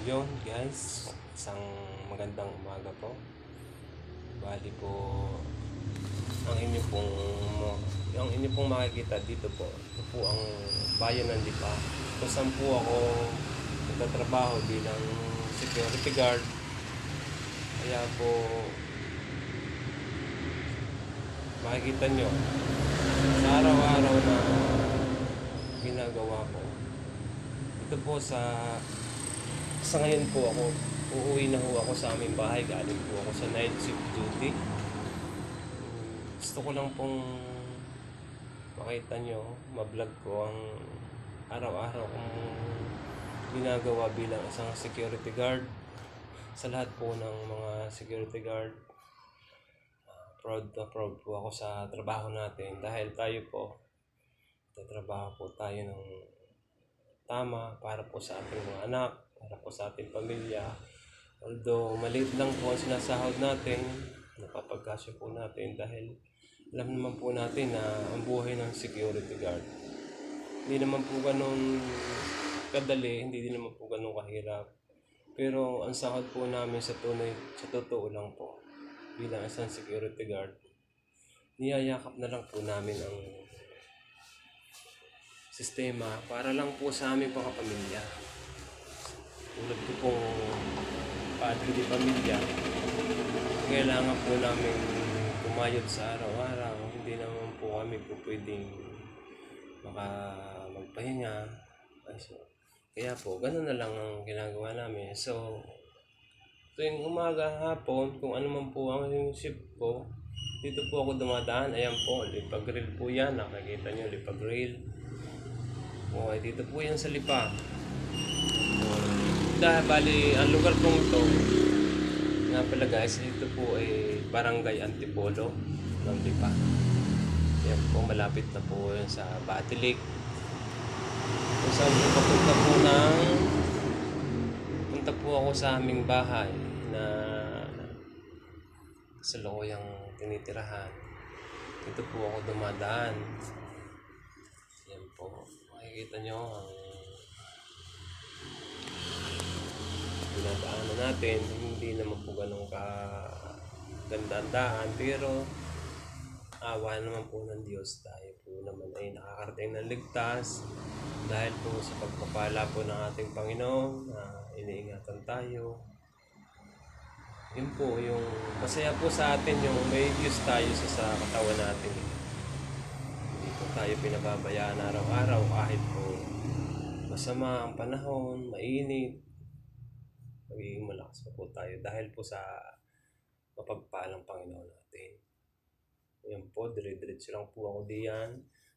Yun guys, isang magandang umaga po. Bali po, ang inyo pong makikita dito po, ito po ang bayan ng Lipa. Kung saan po ako nagtatrabaho bilang security guard. Kaya po, makikita nyo, sa araw-araw na ginagawa ko, ito po sa ngayon po ako, uuwi na ho ako sa aming bahay. Galing po ako sa night shift duty. Gusto ko lang pong makita nyo, ma-vlog ko ang araw-araw kong ginagawa bilang isang security guard. Sa lahat po ng mga security guard, proud na proud po ako sa trabaho natin dahil tayo po, tatrabaho po tayo ng tama para po sa ating mga anak, para po sa ating pamilya. Although maliit lang po ang sinasahod natin, napapagkasya po natin dahil alam naman po natin na ang buhay ng security guard hindi naman po ganun kadali, hindi din naman po ganun kahirap. Pero ang sahod po namin sa totoo lang po, bilang isang security guard, niyayakap na lang po namin ang sistema para lang po sa aming pamilya. Tulad ko pong padre de pamilya, kailangan po namin kumayod sa araw-araw. Hindi naman po kami po pwedeng magpahinga. Kaya po, ganun na lang ang ginagawa namin. So, tuwing umaga, hapon, kung ano man po ang shift ko, dito po ako dumadaan. Ayan po, Lipa Grill po yan. Nakikita nyo, Lipa Grill. Okay, dito po yan sa Lipa. Dahil bali, ang lugar pong ito, nga pala guys, ito po ay Barangay Antipolo ng Lipa. Yan po, malapit na po yan sa Batilik. Kung saan po punta po ako sa aming bahay na sa Lokoyang tinitirahan. Dito po ako dumadaan. Yan po, makikita nyo ang dinadaanan natin. Hindi naman po ganun gandaan, pero awa naman po ng Diyos, tayo po naman ay nakakarating ng ligtas dahil po sa pagpapala po ng ating Panginoon na iniingatan tayo. Yun po yung masaya po sa atin, yung may Diyos tayo sa katawan natin. Hindi po tayo pinababayaan araw-araw kahit po masama ang panahon, mainit. Magiging malakas pa po tayo dahil po sa mapagpalang Panginoon natin. Yan po, dire-diretso lang po ako diyan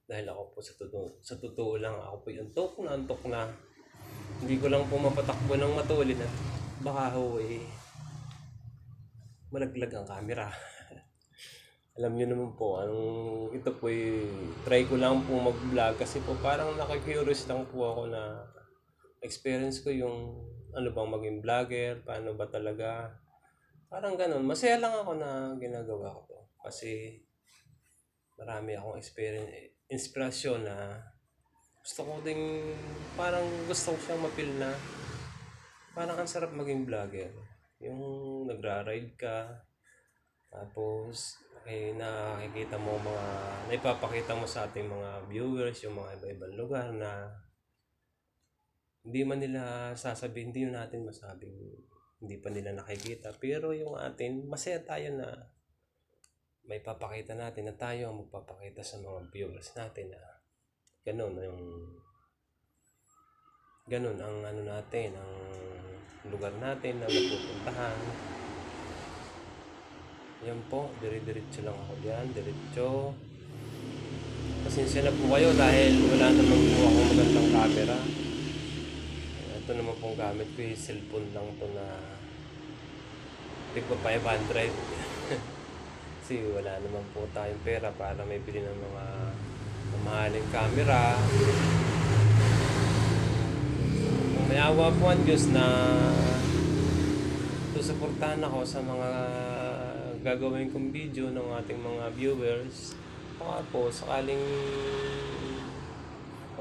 dahil ako po sa totoo lang, ako po yung antok na. Hindi ko lang po mapatakbo ng matulin at baka ho malaglag ang camera. Alam niyo naman po, ito po try ko lang po mag-vlog kasi po parang nakaka-curious lang po ako na experience ko yung ano bang maging vlogger, paano ba talaga. Parang ganun, masaya lang ako na ginagawa ko to kasi marami akong inspirasyon na gusto ko ding, parang gusto ko siyang mapil na parang ang sarap maging vlogger. Yung nagra-ride ka, tapos nakikita mo naipapakita mo sa ating mga viewers yung mga iba-ibang lugar na hindi man nila sasabihin, hindi natin masabing hindi pa nila nakikita, pero yung atin, masaya tayo na may papakita natin na tayo ang magpapakita sa mga viewers natin na ganun ang ano natin, ang lugar natin na napupuntahan. Yan po, dire-diretso lang ako diyan, diretso. Pasensya na po kayo dahil wala naman po ako magandang camera. Ito naman pong gamit ko, yung cellphone lang to na tigpa 500. Kasi wala naman po tayong pera para may bili ng mga mamahaling camera. Kung may awa po ang Diyos na susuportahan ako sa mga gagawin kong video ng ating mga viewers, baka po sakaling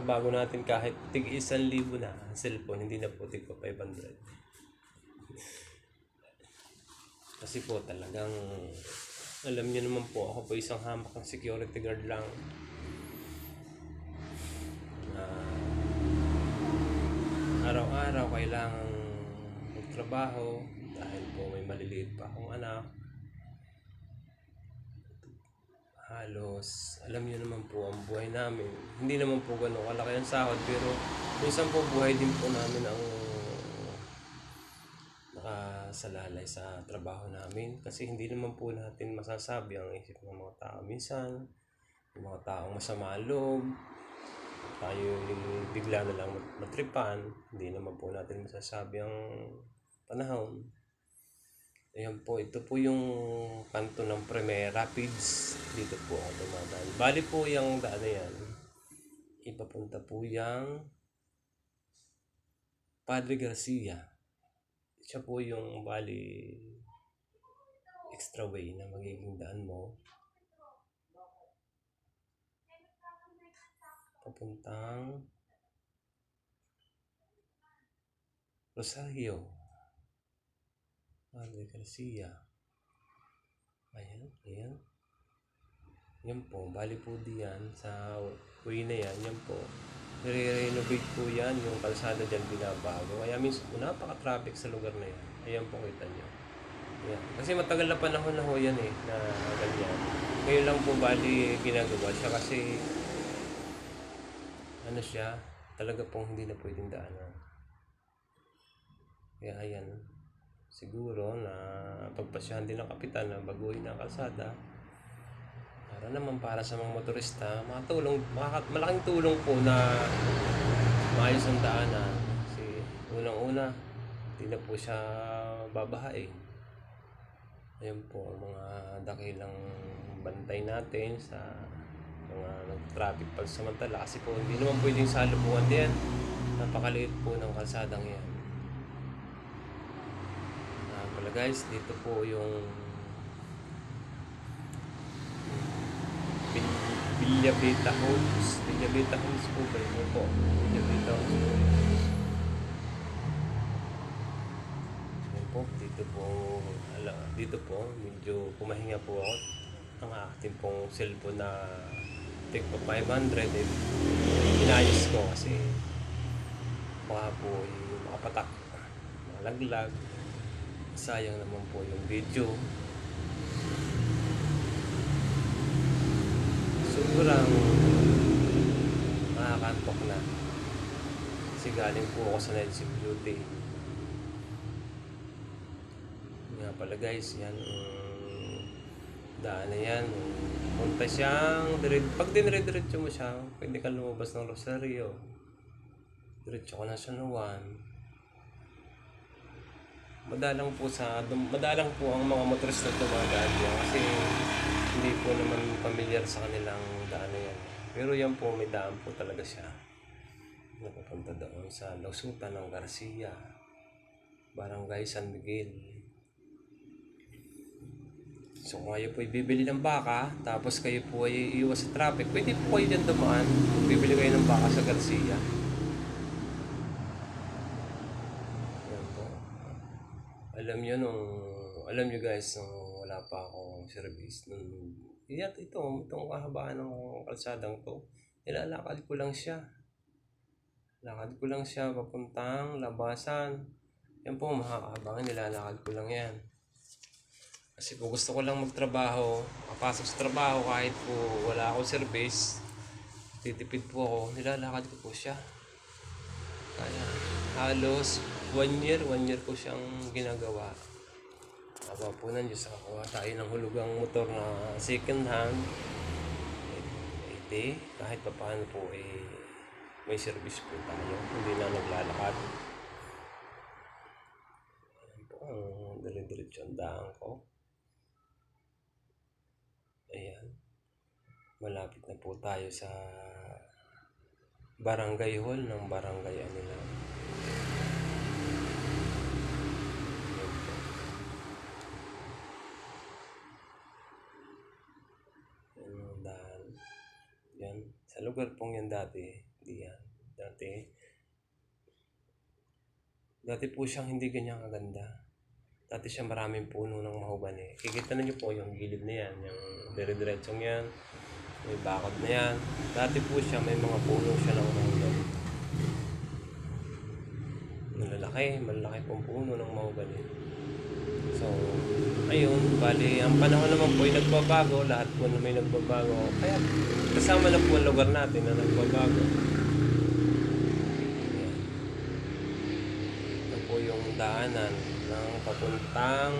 mabago natin kahit tig 1,000 na cellphone, hindi na po tig 500. Kasi po talagang, alam niyo naman po, ako po isang hamak ng security guard lang na araw-araw kailangan magtrabaho dahil po may maliliit pa akong anak. Halos, alam niyo naman po ang buhay namin. Hindi naman po ganun kalaki ang sahod, pero minsan po buhay din po namin ang nakasalalay sa trabaho namin. Kasi hindi naman po natin masasabi ang isip ng mga tao. Minsan, yung mga taong masama ang loob, tayo yung bigla na lang matripan, hindi naman po natin masasabi ang panahon. Ayan po, ito po yung kanto ng Premier Rapids. Dito po ako dumadaan. Bali po yung daan na yan. Ipapunta po yung Padre Garcia. Siya po yung bali extra way na magiging daan mo. Papuntang Rosario. Padre Garcia. Ayan, ayan. Yan po, bali po diyan sa way na yan, yan po. Nire-renovate po yan, yung kalsada dyan binabago. Kaya minsan po napaka-traffic sa lugar na yan. Ayan po kita nyo. Ayan. Kasi matagal na panahon na ho yan na ganyan. Ngayon lang po bali ginagawa siya kasi ano siya, talaga pong hindi na pwedeng daanan. Kaya ayan, siguro na pagpasyahan din ng kapitan na baguhin ang kalsada para naman para sa mga motorista malaking tulong po na maayos ang daanan kasi unang-una hindi na po siya babahain. Ayan po ang mga dakilang bantay natin sa mga nag-traffic pagsamantala kasi po hindi naman pwedeng salubungan din, napakaliit po ng kalsadang yan. Pala guys, dito po yung Villabeta Homes. Villabeta Homes po ba yun po? Villabeta Homes po. Yan po, dito po, medyo pumahinga po ako. Ang aking pong cellphone na Tecno 500 inayos ko kasi baka po yung makapatak, malaglag. Sayang naman po yung video. Sobrang nakakantok na kasi galing po ako sa night shift duty. Nga pala guys, yan daan na yan, punta siyang pag dinire-diretso mo siya, pwede ka lumabas ng Rosario, diretso ko na San Juan. Madalang po ang mga motorista dumadaan diyan kasi hindi po naman pamilyar sa kanilang daan na yan. Pero yan po, may daan po talaga siya. Napupunta doon sa Lausutan ng Garcia, Barangay San Miguel. So kung kayo po bibili ng baka, tapos kayo po ay iiwas sa traffic, pwede po kayo dyan dumaan. Bibili kayo ng baka sa Garcia. Yan po. Alam nyo guys, nung wala pa akong service, itong kahabaan ng kalsadang to, nilalakad ko lang siya. Lakad ko lang siya papuntang Labasan. Yan po, mahakabangan, nilalakad ko lang yan. Kasi po gusto ko lang magtrabaho, makapasok sa trabaho kahit po wala akong service, titipid po ako, nilalakad ko po siya. Kaya halos 1 year ko siyang ginagawa. Aba po ng Diyos, nakakuha tayo ng hulugang motor na second hand. 80, kahit pa paano po may service po tayo, hindi na naglalakad. Ayan po ang dire-diretso ang daan ko. Ayan, malapit na po tayo sa barangay hall ng barangay nila. Yan, sa lugar pong yan dati, hindi yan. Dati, Dati po siyang hindi ganyan kaganda. Dati siya maraming puno ng mahogany. Kikita niyo po yung gilid na yan, yung dire-diretsong yan, may bakod na yan. Dati po siya may mga puno siya ng mahogany. Malalaki pong puno ng mahogany. So, ayun, bali, ang panahon naman po ay nagbabago, lahat po na may nagbabago. Kaya kasama na po ang lugar natin na nagbabago. Ito po yung daanan ng papuntang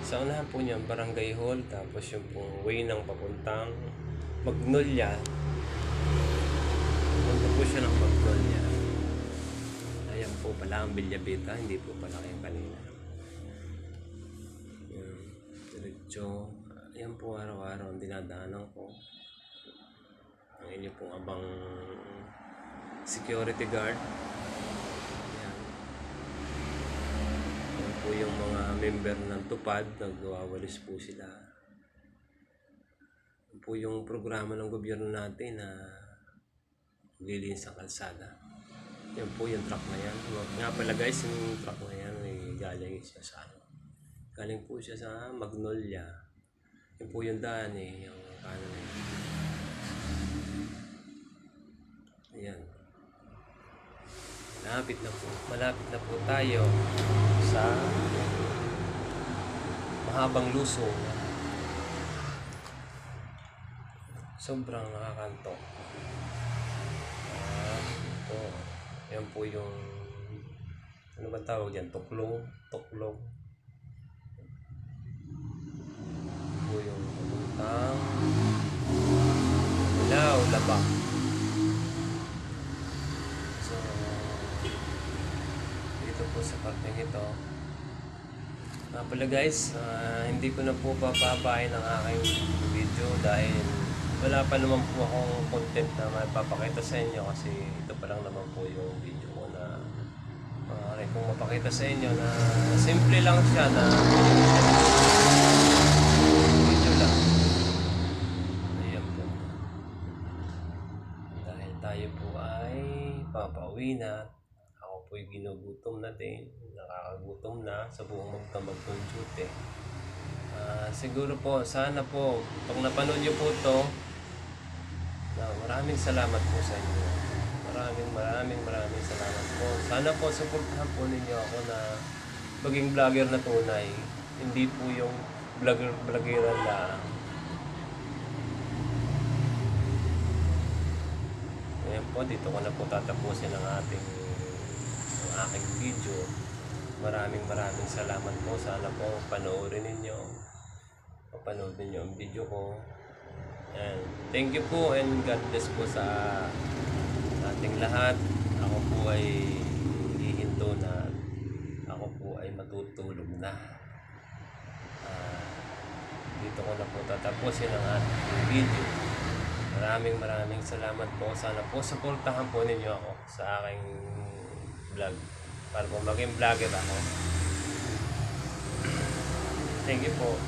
sa unahan po niya, Barangay Hall, tapos yung pong way ng papuntang Magnolia. Punta po siya ng Magnolia. Ayan po pala ang Bilyabita, hindi po pala kayong kanina. Ayan, diretso. Ayan po araw-araw ang dinadaanan ko. Ang inyo pong abang security guard. Ayan. Ayan po yung mga member ng Tupad, nagwawalis po sila. Ayan po yung programa ng gobyerno natin na maglilinis sa kalsada. Yan po yung truck na yan. Nga pala guys, yung truck na yan ay galing siya sa ano. Galing po siya sa Magnolia. Yan po yung daan eh, yung ano na yan. Ayan. Malapit na po tayo sa mahabang lusong. Sobrang nakakanto. Ito. Yan po yung ano ba tawag yan? Tuklong. Yan po yung papuntang Labak. So, dito po sa parteng ito. Pala guys, hindi ko na po papabain ang aking video dahil wala pa naman po akong content na mapapakita sa inyo kasi ito pa lang naman po yung video ko na kung mapakita sa inyo na simple lang siya na video lang. Ayan po. Dahil tayo po ay papauwi na. Ako po'y ginugutom na din. Nakakagutom na sa buong magdamag ng duty. Siguro po, sana po, pag napanood nyo po ito, maraming salamat po sa inyo. Maraming salamat po. Sana po suportahan po ninyo ako na maging vlogger na tunay. Hindi po yung vloggeran lang. Ngayon po, dito ko na po tatapusin ang aking video. Maraming salamat po. Sana po panoorin ninyo. Papanood ninyo ang video ko. And thank you po and God bless po sa ating lahat. Ako po ay hihinto na. Ako po ay matutulog na. Dito ko na po tatapusin ang ating video. Maraming salamat po. Sana po suportahan po ninyo ako sa aking vlog para po maging vlogger ako. Thank you po.